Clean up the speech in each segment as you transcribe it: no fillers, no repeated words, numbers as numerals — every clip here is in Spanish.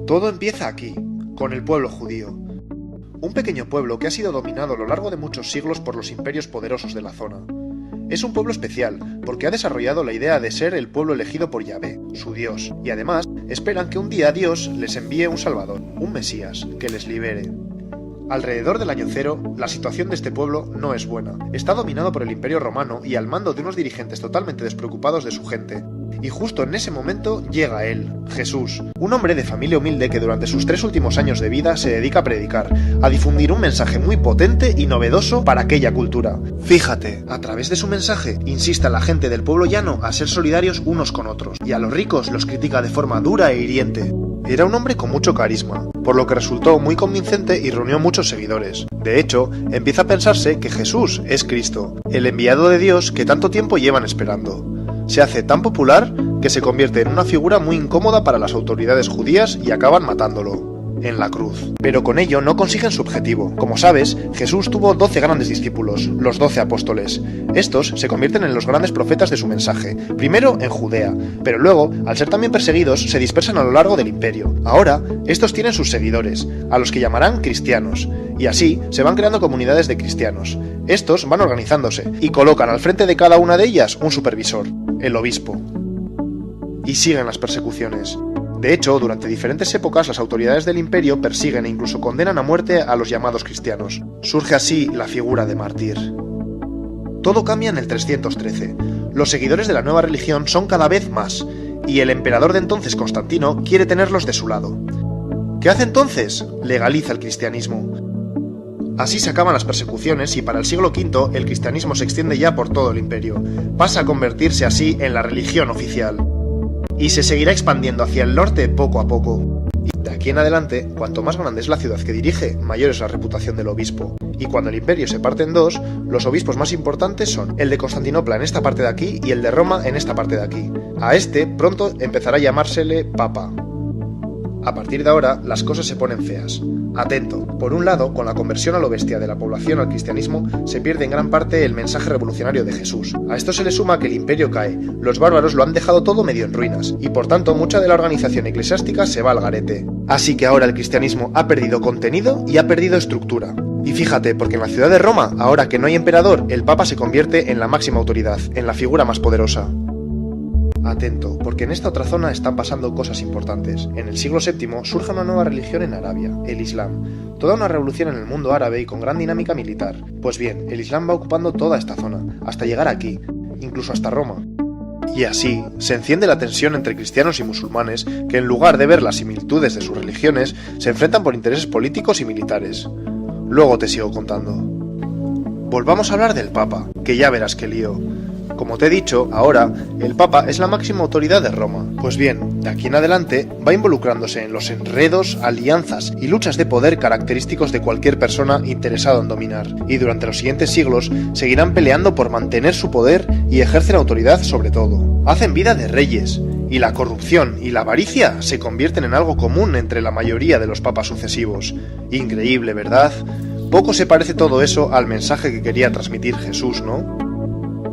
Todo empieza aquí, con el pueblo judío. Un pequeño pueblo que ha sido dominado a lo largo de muchos siglos por los imperios poderosos de la zona. Es un pueblo especial, porque ha desarrollado la idea de ser el pueblo elegido por Yahvé, su Dios, y además esperan que un día Dios les envíe un Salvador, un Mesías, que les libere. Alrededor del año cero, la situación de este pueblo no es buena. Está dominado por el Imperio Romano y al mando de unos dirigentes totalmente despreocupados de su gente. Y justo en ese momento llega él, Jesús, un hombre de familia humilde que durante sus 3 últimos años de vida se dedica a predicar, a difundir un mensaje muy potente y novedoso para aquella cultura. Fíjate, a través de su mensaje insiste a la gente del pueblo llano a ser solidarios unos con otros, y a los ricos los critica de forma dura e hiriente. Era un hombre con mucho carisma, por lo que resultó muy convincente y reunió muchos seguidores. De hecho, empieza a pensarse que Jesús es Cristo, el enviado de Dios que tanto tiempo llevan esperando. Se hace tan popular que se convierte en una figura muy incómoda para las autoridades judías y acaban matándolo en la cruz. Pero con ello no consiguen su objetivo. Como sabes, Jesús tuvo 12 grandes discípulos, los 12 apóstoles. Estos se convierten en los grandes profetas de su mensaje, primero en Judea, pero luego, al ser también perseguidos, se dispersan a lo largo del imperio. Ahora, estos tienen sus seguidores, a los que llamarán cristianos, y así se van creando comunidades de cristianos. Estos van organizándose y colocan al frente de cada una de ellas un supervisor, el obispo. Y siguen las persecuciones. De hecho, durante diferentes épocas las autoridades del imperio persiguen e incluso condenan a muerte a los llamados cristianos. Surge así la figura de mártir. Todo cambia en el 313. Los seguidores de la nueva religión son cada vez más, y el emperador de entonces, Constantino, quiere tenerlos de su lado. ¿Qué hace entonces? Legaliza el cristianismo. Así se acaban las persecuciones y para el siglo V el cristianismo se extiende ya por todo el imperio. Pasa a convertirse así en la religión oficial. Y se seguirá expandiendo hacia el norte poco a poco. Y de aquí en adelante, cuanto más grande es la ciudad que dirige, mayor es la reputación del obispo. Y cuando el imperio se parte en dos, los obispos más importantes son el de Constantinopla en esta parte de aquí y el de Roma en esta parte de aquí. A este pronto empezará a llamársele Papa. A partir de ahora, las cosas se ponen feas. Atento, por un lado, con la conversión a lo bestia de la población al cristianismo, se pierde en gran parte el mensaje revolucionario de Jesús. A esto se le suma que el imperio cae, los bárbaros lo han dejado todo medio en ruinas, y por tanto mucha de la organización eclesiástica se va al garete. Así que ahora el cristianismo ha perdido contenido y ha perdido estructura. Y fíjate, porque en la ciudad de Roma, ahora que no hay emperador, el Papa se convierte en la máxima autoridad, en la figura más poderosa. Atento, porque en esta otra zona están pasando cosas importantes. En el siglo VII surge una nueva religión en Arabia, el Islam. Toda una revolución en el mundo árabe y con gran dinámica militar. Pues bien, el Islam va ocupando toda esta zona, hasta llegar aquí, incluso hasta Roma. Y así, se enciende la tensión entre cristianos y musulmanes, que en lugar de ver las similitudes de sus religiones, se enfrentan por intereses políticos y militares. Luego te sigo contando. Volvamos a hablar del Papa, que ya verás qué lío. Como te he dicho, ahora, el Papa es la máxima autoridad de Roma. Pues bien, de aquí en adelante, va involucrándose en los enredos, alianzas y luchas de poder característicos de cualquier persona interesada en dominar. Y durante los siguientes siglos, seguirán peleando por mantener su poder y ejercen autoridad sobre todo. Hacen vida de reyes, y la corrupción y la avaricia se convierten en algo común entre la mayoría de los papas sucesivos. Increíble, ¿verdad? Poco se parece todo eso al mensaje que quería transmitir Jesús, ¿no?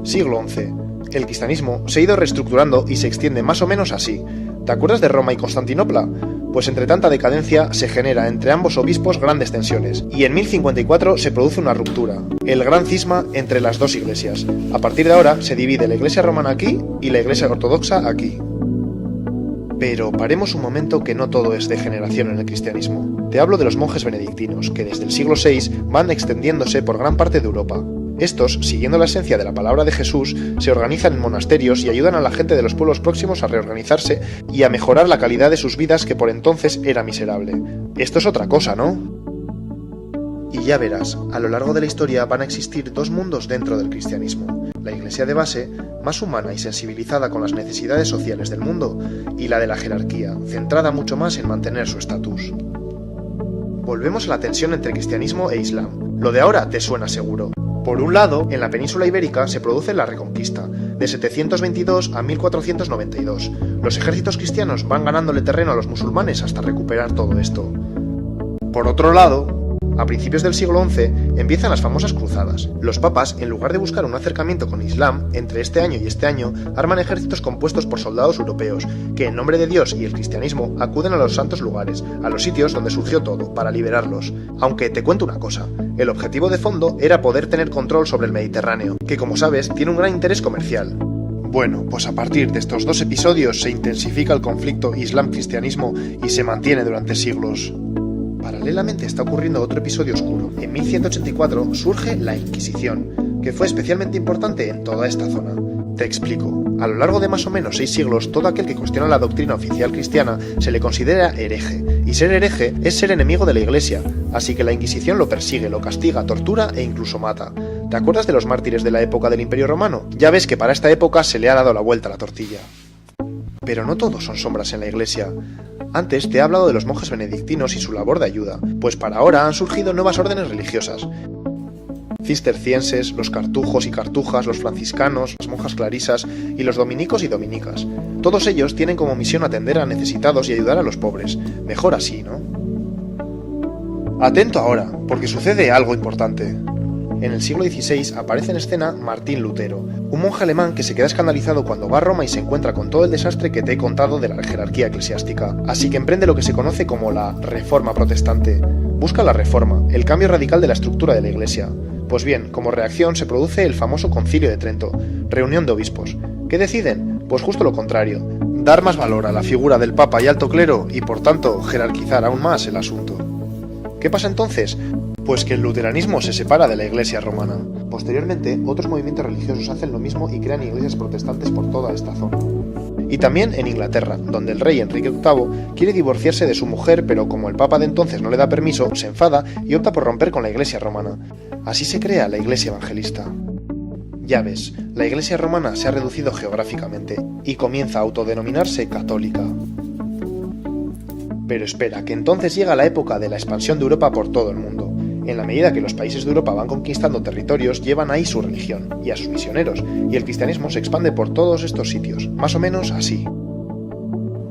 Siglo XI. El cristianismo se ha ido reestructurando y se extiende más o menos así. ¿Te acuerdas de Roma y Constantinopla? Pues entre tanta decadencia se genera entre ambos obispos grandes tensiones, y en 1054 se produce una ruptura, el gran cisma entre las dos iglesias. A partir de ahora se divide la iglesia romana aquí y la iglesia ortodoxa aquí. Pero paremos un momento que no todo es degeneración en el cristianismo. Te hablo de los monjes benedictinos, que desde el siglo VI van extendiéndose por gran parte de Europa. Estos, siguiendo la esencia de la palabra de Jesús, se organizan en monasterios y ayudan a la gente de los pueblos próximos a reorganizarse y a mejorar la calidad de sus vidas que por entonces era miserable. Esto es otra cosa, ¿no? Y ya verás, a lo largo de la historia van a existir dos mundos dentro del cristianismo. La iglesia de base, más humana y sensibilizada con las necesidades sociales del mundo, y la de la jerarquía, centrada mucho más en mantener su estatus. Volvemos a la tensión entre cristianismo e islam. Lo de ahora te suena seguro. Por un lado, en la península ibérica se produce la Reconquista, de 722 a 1492. Los ejércitos cristianos van ganándole terreno a los musulmanes hasta recuperar todo esto. Por otro lado, A principios del siglo XI empiezan las famosas cruzadas. Los papas, en lugar de buscar un acercamiento con Islam, entre este año y este año, arman ejércitos compuestos por soldados europeos, que en nombre de Dios y el cristianismo acuden a los santos lugares, a los sitios donde surgió todo, para liberarlos. Aunque te cuento una cosa, el objetivo de fondo era poder tener control sobre el Mediterráneo, que como sabes tiene un gran interés comercial. Bueno, pues a partir de estos 2 episodios se intensifica el conflicto Islam-cristianismo y se mantiene durante siglos. Paralelamente está ocurriendo otro episodio oscuro. En 1184 surge la Inquisición, que fue especialmente importante en toda esta zona. Te explico. A lo largo de más o menos 6 siglos, todo aquel que cuestiona la doctrina oficial cristiana se le considera hereje, y ser hereje es ser enemigo de la Iglesia, así que la Inquisición lo persigue, lo castiga, tortura e incluso mata. ¿Te acuerdas de los mártires de la época del Imperio Romano? Ya ves que para esta época se le ha dado la vuelta a la tortilla. Pero no todos son sombras en la Iglesia. Antes te he hablado de los monjes benedictinos y su labor de ayuda, pues para ahora han surgido nuevas órdenes religiosas. Cistercienses, los cartujos y cartujas, los franciscanos, las monjas clarisas y los dominicos y dominicas. Todos ellos tienen como misión atender a necesitados y ayudar a los pobres. Mejor así, ¿no? Atento ahora, porque sucede algo importante. En el siglo XVI aparece en escena Martín Lutero, un monje alemán que se queda escandalizado cuando va a Roma y se encuentra con todo el desastre que te he contado de la jerarquía eclesiástica, así que emprende lo que se conoce como la Reforma Protestante. Busca la reforma, el cambio radical de la estructura de la Iglesia. Pues bien, como reacción se produce el famoso Concilio de Trento, reunión de obispos. ¿Qué deciden? Pues justo lo contrario, dar más valor a la figura del Papa y alto clero y por tanto jerarquizar aún más el asunto. ¿Qué pasa entonces? Pues que el luteranismo se separa de la Iglesia romana. Posteriormente, otros movimientos religiosos hacen lo mismo y crean iglesias protestantes por toda esta zona. Y también en Inglaterra, donde el rey Enrique VIII quiere divorciarse de su mujer, pero como el Papa de entonces no le da permiso, se enfada y opta por romper con la Iglesia romana. Así se crea la Iglesia evangelista. Ya ves, la Iglesia romana se ha reducido geográficamente y comienza a autodenominarse católica. Pero espera, que entonces llega la época de la expansión de Europa por todo el mundo. En la medida que los países de Europa van conquistando territorios, llevan ahí su religión y a sus misioneros, y el cristianismo se expande por todos estos sitios, más o menos así.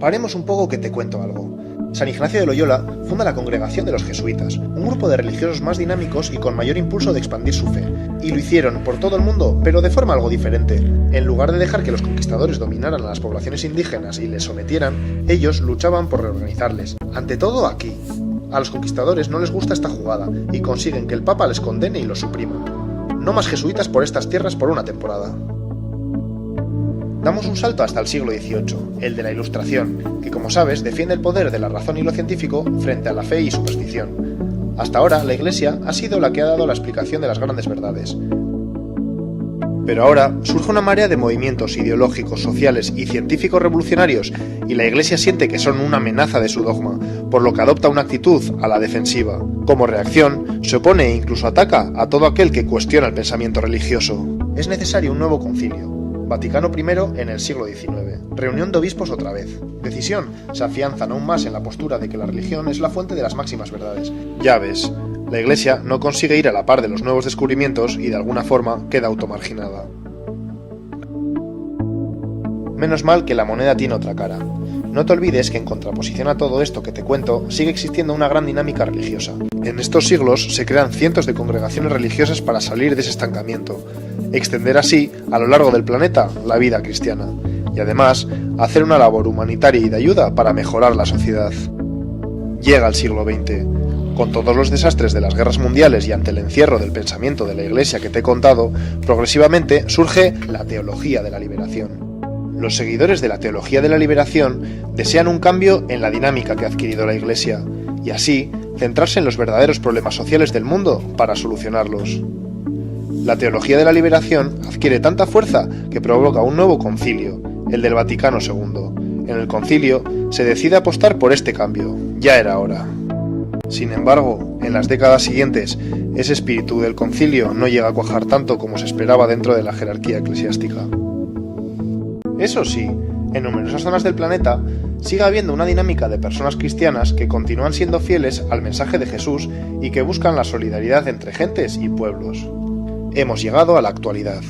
Paremos un poco que te cuento algo. San Ignacio de Loyola funda la Congregación de los Jesuitas, un grupo de religiosos más dinámicos y con mayor impulso de expandir su fe. Y lo hicieron por todo el mundo, pero de forma algo diferente. En lugar de dejar que los conquistadores dominaran a las poblaciones indígenas y les sometieran, ellos luchaban por reorganizarles. Ante todo aquí. A los conquistadores no les gusta esta jugada y consiguen que el Papa les condene y los suprima. No más jesuitas por estas tierras por una temporada. Damos un salto hasta el siglo XVIII, el de la Ilustración, que como sabes defiende el poder de la razón y lo científico frente a la fe y superstición. Hasta ahora la Iglesia ha sido la que ha dado la explicación de las grandes verdades. Pero ahora surge una marea de movimientos ideológicos, sociales y científicos revolucionarios y la Iglesia siente que son una amenaza de su dogma, por lo que adopta una actitud a la defensiva. Como reacción, se opone e incluso ataca a todo aquel que cuestiona el pensamiento religioso. Es necesario un nuevo concilio. Vaticano I en el siglo XIX. Reunión de obispos otra vez. Decisión, se afianzan aún más en la postura de que la religión es la fuente de las máximas verdades. Ya ves, la Iglesia no consigue ir a la par de los nuevos descubrimientos y de alguna forma queda automarginada. Menos mal que la moneda tiene otra cara. No te olvides que en contraposición a todo esto que te cuento, sigue existiendo una gran dinámica religiosa. En estos siglos se crean cientos de congregaciones religiosas para salir de ese estancamiento, extender así, a lo largo del planeta, la vida cristiana, y además, hacer una labor humanitaria y de ayuda para mejorar la sociedad. Llega el siglo XX. Con todos los desastres de las guerras mundiales y ante el encierro del pensamiento de la Iglesia que te he contado, progresivamente surge la teología de la liberación. Los seguidores de la teología de la liberación desean un cambio en la dinámica que ha adquirido la Iglesia, y así centrarse en los verdaderos problemas sociales del mundo para solucionarlos. La teología de la liberación adquiere tanta fuerza que provoca un nuevo concilio, el del Vaticano II. En el concilio se decide apostar por este cambio, ya era hora. Sin embargo, en las décadas siguientes, ese espíritu del concilio no llega a cuajar tanto como se esperaba dentro de la jerarquía eclesiástica. Eso sí, en numerosas zonas del planeta sigue habiendo una dinámica de personas cristianas que continúan siendo fieles al mensaje de Jesús y que buscan la solidaridad entre gentes y pueblos. Hemos llegado a la actualidad.